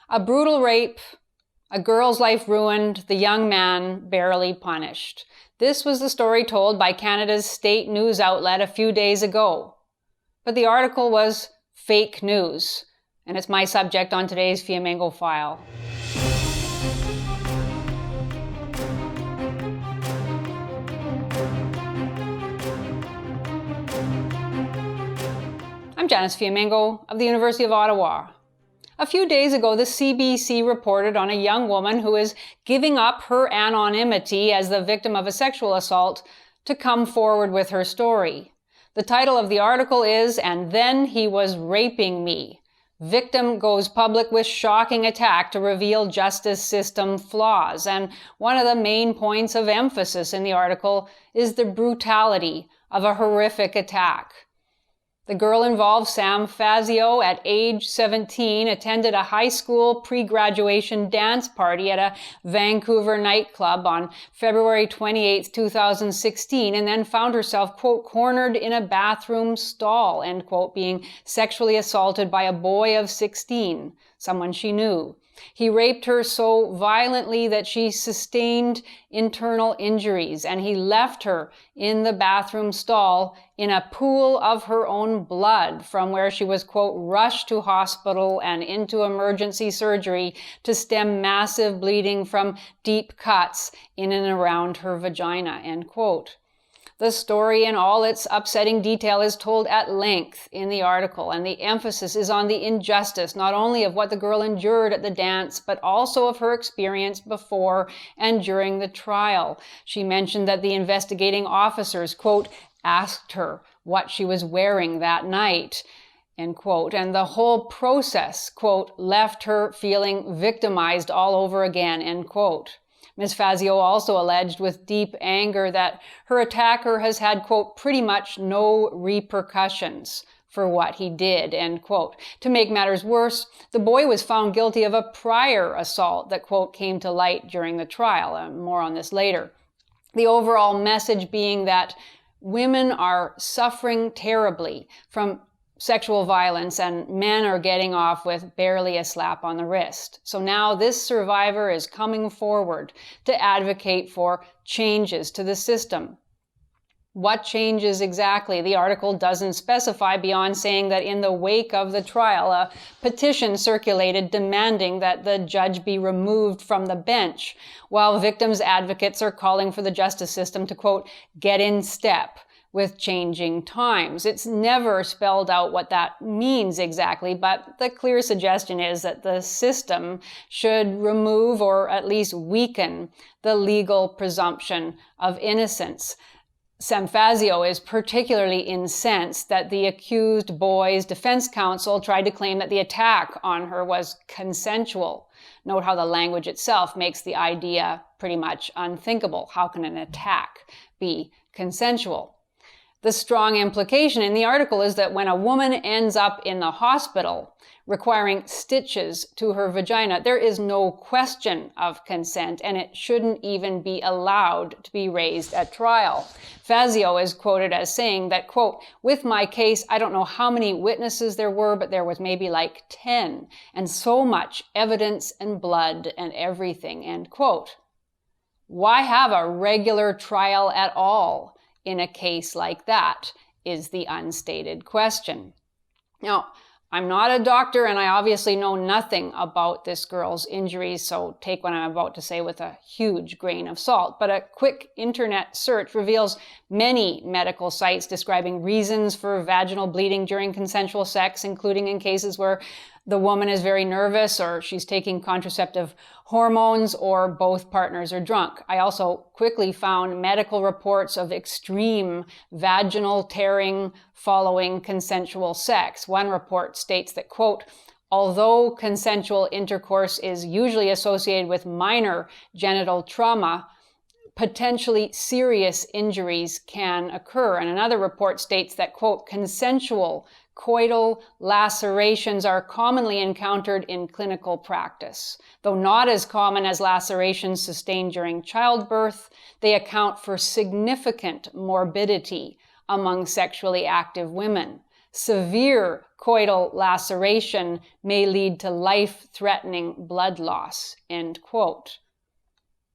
A brutal rape, a girl's life ruined, the young man barely punished. This was the story told by Canada's state news outlet a few days ago. But the article was fake news, and it's my subject on today's Fiamengo File. I'm Janice Fiamengo of the University of Ottawa. A few days ago, the CBC reported on a young woman who is giving up her anonymity as the victim of a sexual assault to come forward with her story. The title of the article is, "And Then He Was Raping Me. Victim Goes Public with Shocking Attack to Reveal Justice System Flaws." And one of the main points of emphasis in the article is the brutality of a horrific attack. The girl involved, Sam Fazio, at age 17, attended a high school pre-graduation dance party at a Vancouver nightclub on February 28, 2016, and then found herself, quote, cornered in a bathroom stall, end quote, being sexually assaulted by a boy of 16, someone she knew. He raped her so violently that she sustained internal injuries, and he left her in the bathroom stall in a pool of her own blood, from where she was, quote, rushed to hospital and into emergency surgery to stem massive bleeding from deep cuts in and around her vagina, end quote. The story in all its upsetting detail is told at length in the article, and the emphasis is on the injustice, not only of what the girl endured at the dance, but also of her experience before and during the trial. She mentioned that the investigating officers, quote, asked her what she was wearing that night, end quote, and the whole process, quote, left her feeling victimized all over again, end quote. Ms. Fazio also alleged with deep anger that her attacker has had, quote, pretty much no repercussions for what he did, end quote. To make matters worse, the boy was found guilty of a prior assault that, quote, came to light during the trial. More on this later. The overall message being that women are suffering terribly from sexual violence, and men are getting off with barely a slap on the wrist. So now this survivor is coming forward to advocate for changes to the system. What changes exactly? The article doesn't specify beyond saying that in the wake of the trial, a petition circulated demanding that the judge be removed from the bench, while victims' advocates are calling for the justice system to, quote, get in step with changing times. It's never spelled out what that means exactly, but the clear suggestion is that the system should remove or at least weaken the legal presumption of innocence. Sam Fazio is particularly incensed that the accused boy's defense counsel tried to claim that the attack on her was consensual. Note how the language itself makes the idea pretty much unthinkable. How can an attack be consensual? The strong implication in the article is that when a woman ends up in the hospital requiring stitches to her vagina, there is no question of consent, and it shouldn't even be allowed to be raised at trial. Fazio is quoted as saying that, quote, with my case, I don't know how many witnesses there were, but there was maybe like 10, and so much evidence and blood and everything, end quote. Why have a regular trial at all in a case like that is the unstated question. Now, I'm not a doctor and I obviously know nothing about this girl's injuries, so take what I'm about to say with a huge grain of salt. But a quick internet search reveals many medical sites describing reasons for vaginal bleeding during consensual sex, including in cases where the woman is very nervous or she's taking contraceptive hormones or both partners are drunk. I also quickly found medical reports of extreme vaginal tearing following consensual sex. One report states that, quote, although consensual intercourse is usually associated with minor genital trauma, potentially serious injuries can occur. And another report states that, quote, consensual coital lacerations are commonly encountered in clinical practice. Though not as common as lacerations sustained during childbirth, they account for significant morbidity among sexually active women. Severe coital laceration may lead to life-threatening blood loss, end quote.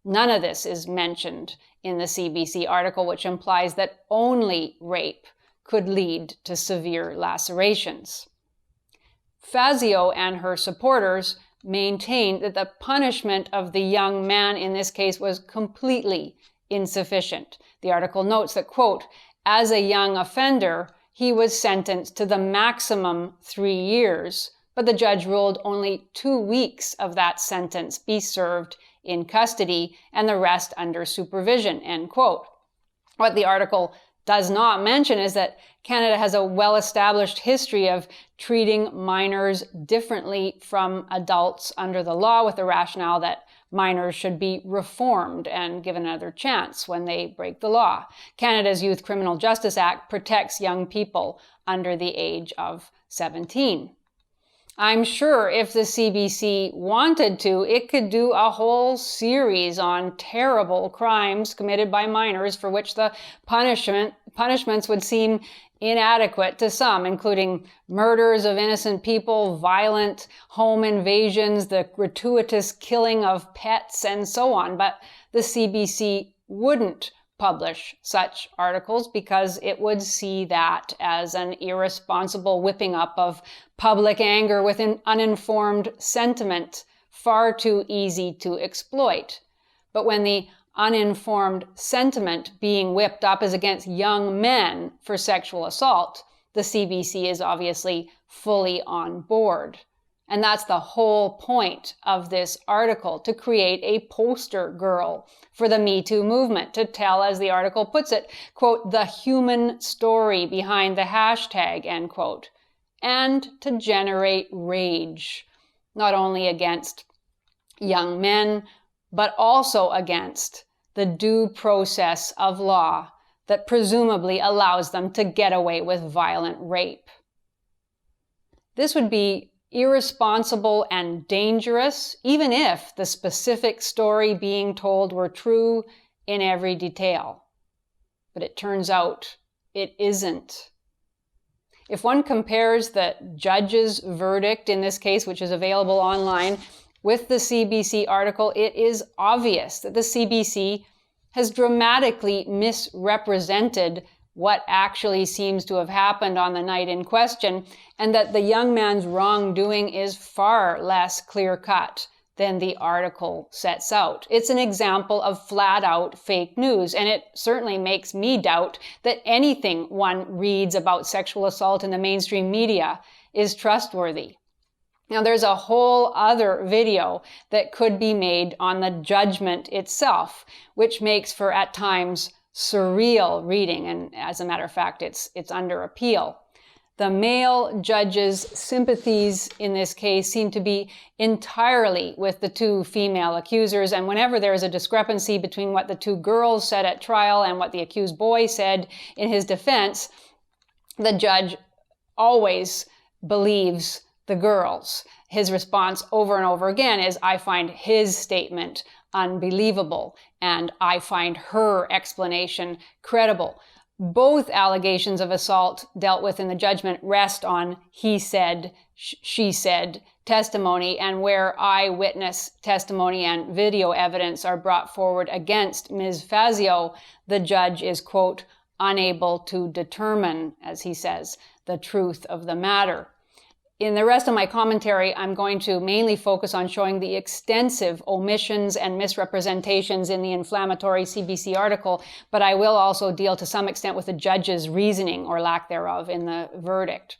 None of this is mentioned in the CBC article, which implies that only rape could lead to severe lacerations. Fazio and her supporters maintained that the punishment of the young man in this case was completely insufficient. The article notes that, quote, as a young offender, he was sentenced to the maximum 3 years, but the judge ruled only 2 weeks of that sentence be served in custody and the rest under supervision, end quote. What the article does not mention is that Canada has a well-established history of treating minors differently from adults under the law, with the rationale that minors should be reformed and given another chance when they break the law. Canada's Youth Criminal Justice Act protects young people under the age of 17. I'm sure if the CBC wanted to, it could do a whole series on terrible crimes committed by minors for which the punishments would seem inadequate to some, including murders of innocent people, violent home invasions, the gratuitous killing of pets, and so on. But the CBC wouldn't publish such articles because it would see that as an irresponsible whipping up of public anger with an uninformed sentiment, far too easy to exploit. But when the uninformed sentiment being whipped up is against young men for sexual assault, the CBC is obviously fully on board. And that's the whole point of this article, to create a poster girl for the Me Too movement, to tell, as the article puts it, quote, the human story behind the hashtag, end quote, and to generate rage, not only against young men, but also against the due process of law that presumably allows them to get away with violent rape. This would be irresponsible and dangerous, even if the specific story being told were true in every detail. But it turns out it isn't. If one compares the judge's verdict in this case, which is available online, with the CBC article, it is obvious that the CBC has dramatically misrepresented what actually seems to have happened on the night in question, and that the young man's wrongdoing is far less clear-cut than the article sets out. It's an example of flat-out fake news, and it certainly makes me doubt that anything one reads about sexual assault in the mainstream media is trustworthy. Now, there's a whole other video that could be made on the judgment itself, which makes for, at times, surreal reading, and as a matter of fact, it's under appeal. The male judge's sympathies in this case seem to be entirely with the two female accusers, and whenever there is a discrepancy between what the two girls said at trial and what the accused boy said in his defense, the judge always believes the girls. His response over and over again is, I find his statement unbelievable, and I find her explanation credible. Both allegations of assault dealt with in the judgment rest on he said, she said testimony, and where eyewitness testimony and video evidence are brought forward against Ms. Fazio, the judge is, quote, unable to determine, as he says, the truth of the matter. In the rest of my commentary, I'm going to mainly focus on showing the extensive omissions and misrepresentations in the inflammatory CBC article, but I will also deal to some extent with the judge's reasoning, or lack thereof, in the verdict.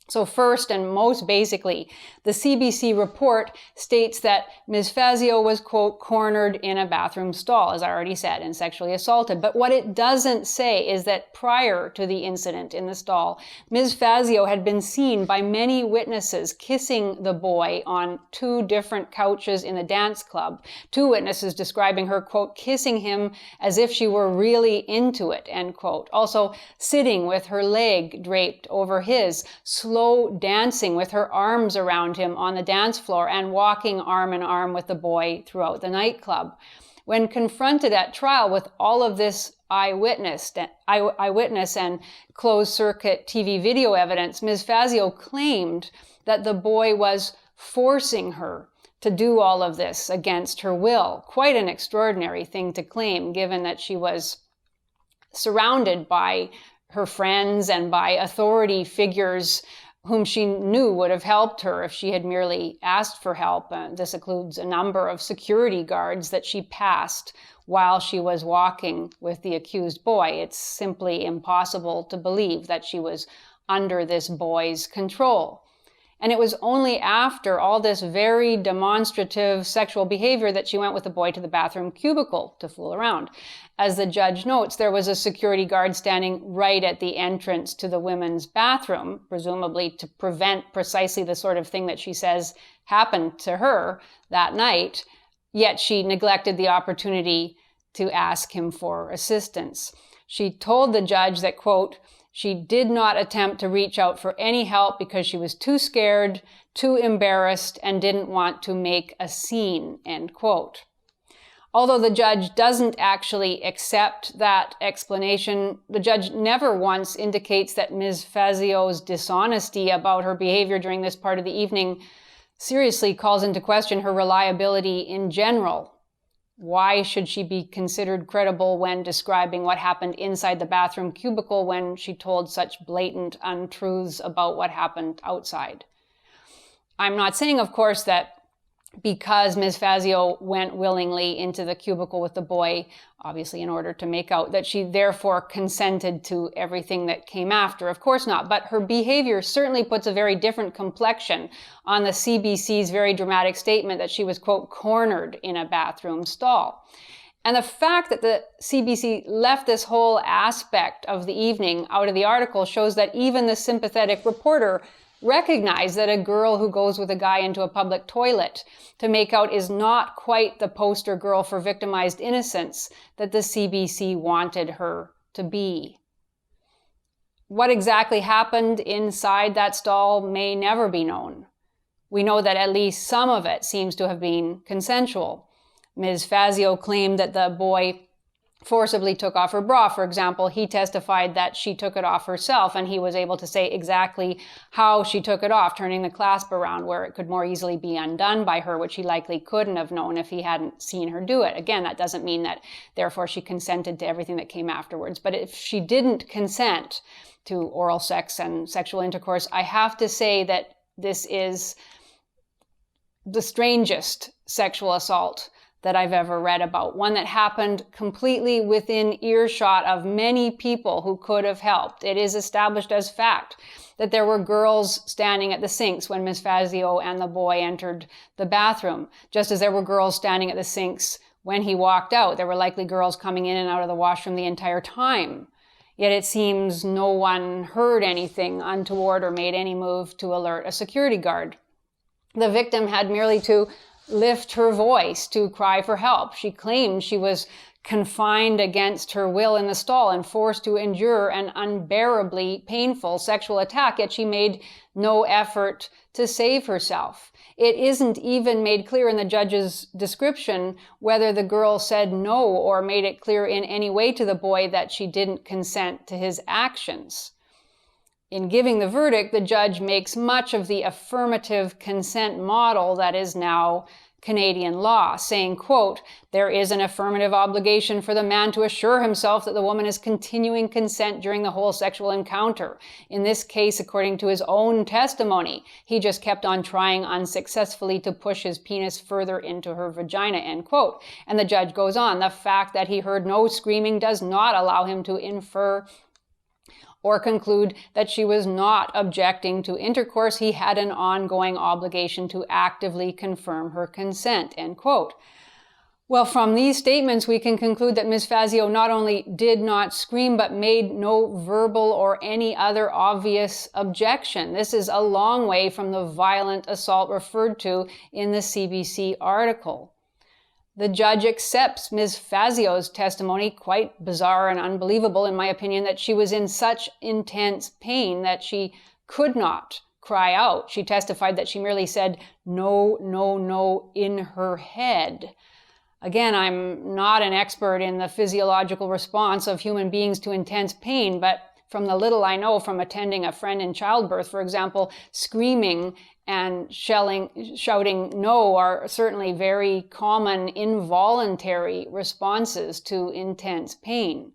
So first and most basically, the CBC report states that Ms. Fazio was, quote, cornered in a bathroom stall, as I already said, and sexually assaulted. But what it doesn't say is that prior to the incident in the stall, Ms. Fazio had been seen by many witnesses kissing the boy on 2 different couches in the dance club. 2 witnesses describing her, quote, kissing him as if she were really into it, end quote. Also sitting with her leg draped over his, slow dancing with her arms around him on the dance floor, and walking arm in arm with the boy throughout the nightclub. When confronted at trial with all of this eyewitness and closed-circuit TV video evidence, Ms. Fazio claimed that the boy was forcing her to do all of this against her will. Quite an extraordinary thing to claim, given that she was surrounded by her friends and by authority figures whom she knew would have helped her if she had merely asked for help. This includes a number of security guards that she passed while she was walking with the accused boy. It's simply impossible to believe that she was under this boy's control. And it was only after all this very demonstrative sexual behavior that she went with the boy to the bathroom cubicle to fool around. As the judge notes, there was a security guard standing right at the entrance to the women's bathroom, presumably to prevent precisely the sort of thing that she says happened to her that night, yet she neglected the opportunity to ask him for assistance. She told the judge that, quote, she did not attempt to reach out for any help because she was too scared, too embarrassed, and didn't want to make a scene, end quote. Although the judge doesn't actually accept that explanation, the judge never once indicates that Ms. Fazio's dishonesty about her behavior during this part of the evening seriously calls into question her reliability in general. Why should she be considered credible when describing what happened inside the bathroom cubicle when she told such blatant untruths about what happened outside? I'm not saying, of course, that because Ms. Fazio went willingly into the cubicle with the boy, obviously in order to make out, that she therefore consented to everything that came after. Of course not. But her behavior certainly puts a very different complexion on the CBC's very dramatic statement that she was, quote, cornered in a bathroom stall. And the fact that the CBC left this whole aspect of the evening out of the article shows that even the sympathetic reporter recognized that a girl who goes with a guy into a public toilet to make out is not quite the poster girl for victimized innocence that the CBC wanted her to be. What exactly happened inside that stall may never be known. We know that at least some of it seems to have been consensual. Ms. Fazio claimed that the boy forcibly took off her bra. For example, he testified that she took it off herself, and he was able to say exactly how she took it off, turning the clasp around where it could more easily be undone by her, which he likely couldn't have known if he hadn't seen her do it. Again, that doesn't mean that therefore she consented to everything that came afterwards. But if she didn't consent to oral sex and sexual intercourse, I have to say that this is the strangest sexual assault that I've ever read about, one that happened completely within earshot of many people who could have helped. It is established as fact that there were girls standing at the sinks when Ms. Fazio and the boy entered the bathroom, just as there were girls standing at the sinks when he walked out. There were likely girls coming in and out of the washroom the entire time. Yet it seems no one heard anything untoward or made any move to alert a security guard. The victim had merely to lift her voice to cry for help. She claimed she was confined against her will in the stall and forced to endure an unbearably painful sexual attack, yet she made no effort to save herself. It isn't even made clear in the judge's description whether the girl said no or made it clear in any way to the boy that she didn't consent to his actions. In giving the verdict, the judge makes much of the affirmative consent model that is now Canadian law, saying, quote, there is an affirmative obligation for the man to assure himself that the woman is continuing consent during the whole sexual encounter. In this case, according to his own testimony, he just kept on trying unsuccessfully to push his penis further into her vagina, end quote. And the judge goes on, the fact that he heard no screaming does not allow him to infer or conclude that she was not objecting to intercourse. He had an ongoing obligation to actively confirm her consent, end quote. Well, from these statements, we can conclude that Ms. Fazio not only did not scream, but made no verbal or any other obvious objection. This is a long way from the violent assault referred to in the CBC article. The judge accepts Ms. Fazio's testimony, quite bizarre and unbelievable in my opinion, that she was in such intense pain that she could not cry out. She testified that she merely said, no, no, no, in her head. Again, I'm not an expert in the physiological response of human beings to intense pain, but from the little I know from attending a friend in childbirth, for example, screaming and shouting no are certainly very common involuntary responses to intense pain.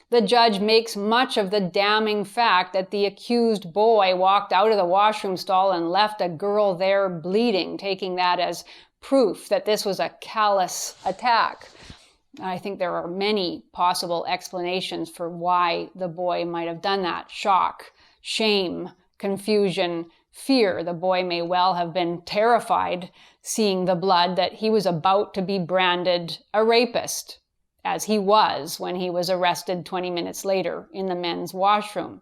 The judge makes much of the damning fact that the accused boy walked out of the washroom stall and left a girl there bleeding, taking that as proof that this was a callous attack. I think there are many possible explanations for why the boy might have done that. Shock, shame, confusion, fear. The boy may well have been terrified seeing the blood that he was about to be branded a rapist, as he was when he was arrested 20 minutes later in the men's washroom.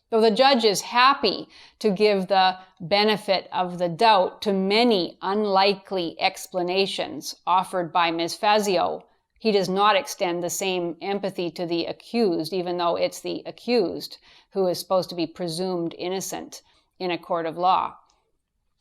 Though the judge is happy to give the benefit of the doubt to many unlikely explanations offered by Ms. Fazio, he does not extend the same empathy to the accused, even though it's the accused who is supposed to be presumed innocent in a court of law.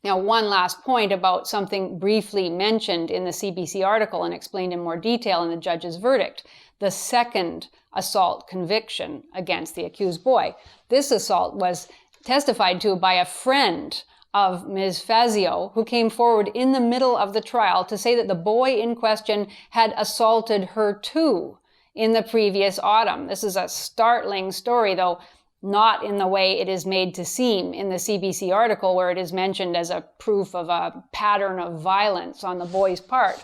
Now, one last point about something briefly mentioned in the CBC article and explained in more detail in the judge's verdict: the second assault conviction against the accused boy. This assault was testified to by a friend of Ms. Fazio, who came forward in the middle of the trial to say that the boy in question had assaulted her too in the previous autumn. This is a startling story, though not in the way it is made to seem in the CBC article, where it is mentioned as a proof of a pattern of violence on the boy's part.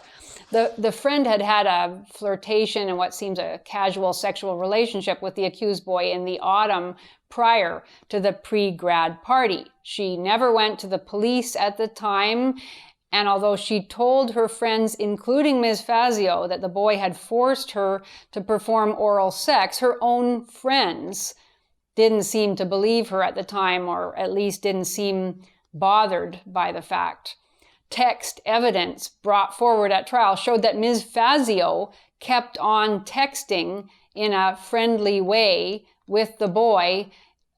The friend had had a flirtation and what seems a casual sexual relationship with the accused boy in the autumn prior to the pre-grad party. She never went to the police at the time, and although she told her friends, including Ms. Fazio, that the boy had forced her to perform oral sex, her own friends didn't seem to believe her at the time, or at least didn't seem bothered by the fact. Text evidence brought forward at trial showed that Ms. Fazio kept on texting in a friendly way with the boy,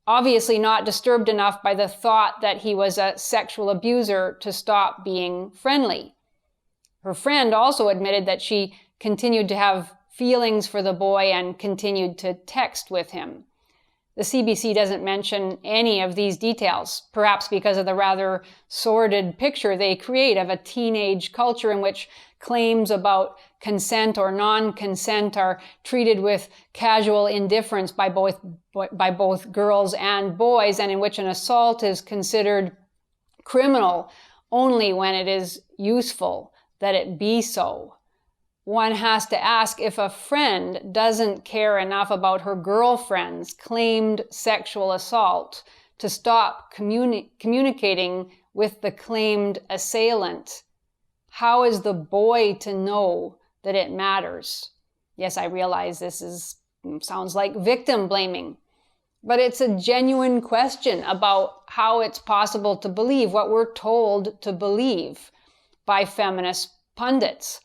obviously not disturbed enough by the thought that he was a sexual abuser to stop being friendly. Her friend also admitted that she continued to have feelings for the boy and continued to text with him. The CBC doesn't mention any of these details, perhaps because of the rather sordid picture they create of a teenage culture in which claims about consent or non-consent are treated with casual indifference by both girls and boys, and in which an assault is considered criminal only when it is useful that it be so. One has to ask if a friend doesn't care enough about her girlfriend's claimed sexual assault to stop communicating with the claimed assailant. How is the boy to know that it matters? Yes, I realize this sounds like victim blaming, but it's a genuine question about how it's possible to believe what we're told to believe by feminist pundits.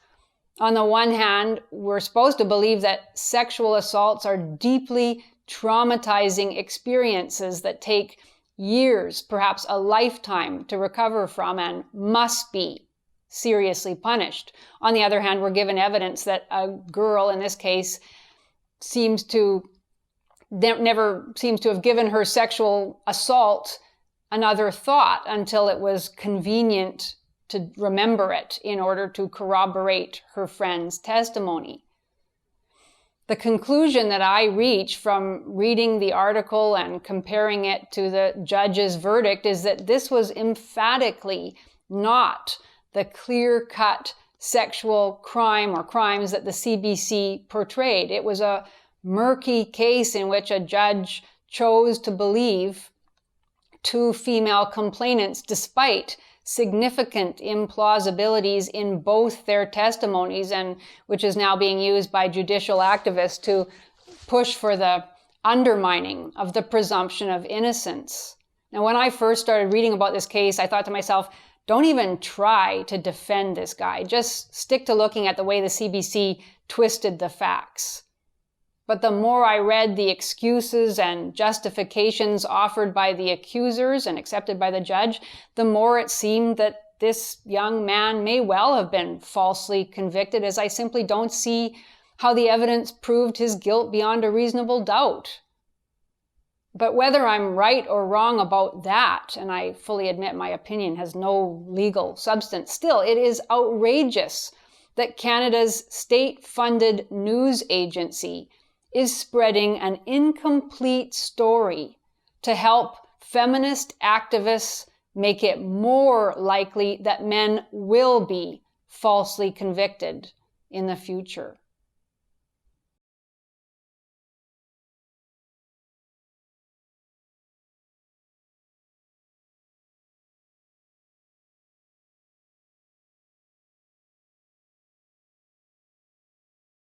On the one hand, we're supposed to believe that sexual assaults are deeply traumatizing experiences that take years, perhaps a lifetime, to recover from and must be seriously punished. On the other hand, we're given evidence that a girl, in this case, never seems to have given her sexual assault another thought until it was convenient to remember it in order to corroborate her friend's testimony. The conclusion that I reach from reading the article and comparing it to the judge's verdict is that this was emphatically not the clear-cut sexual crime or crimes that the CBC portrayed. It was a murky case in which a judge chose to believe two female complainants despite significant implausibilities in both their testimonies, and which is now being used by judicial activists to push for the undermining of the presumption of innocence. Now, when I first started reading about this case, I thought to myself, don't even try to defend this guy. Just stick to looking at the way the CBC twisted the facts. But the more I read the excuses and justifications offered by the accusers and accepted by the judge, the more it seemed that that this young man may well have been falsely convicted, as I simply don't see how the evidence proved his guilt beyond a reasonable doubt. But whether I'm right or wrong about that, and I fully admit my opinion has no legal substance, still, it is outrageous that Canada's state-funded news agency is spreading an incomplete story to help feminist activists make it more likely that men will be falsely convicted in the future.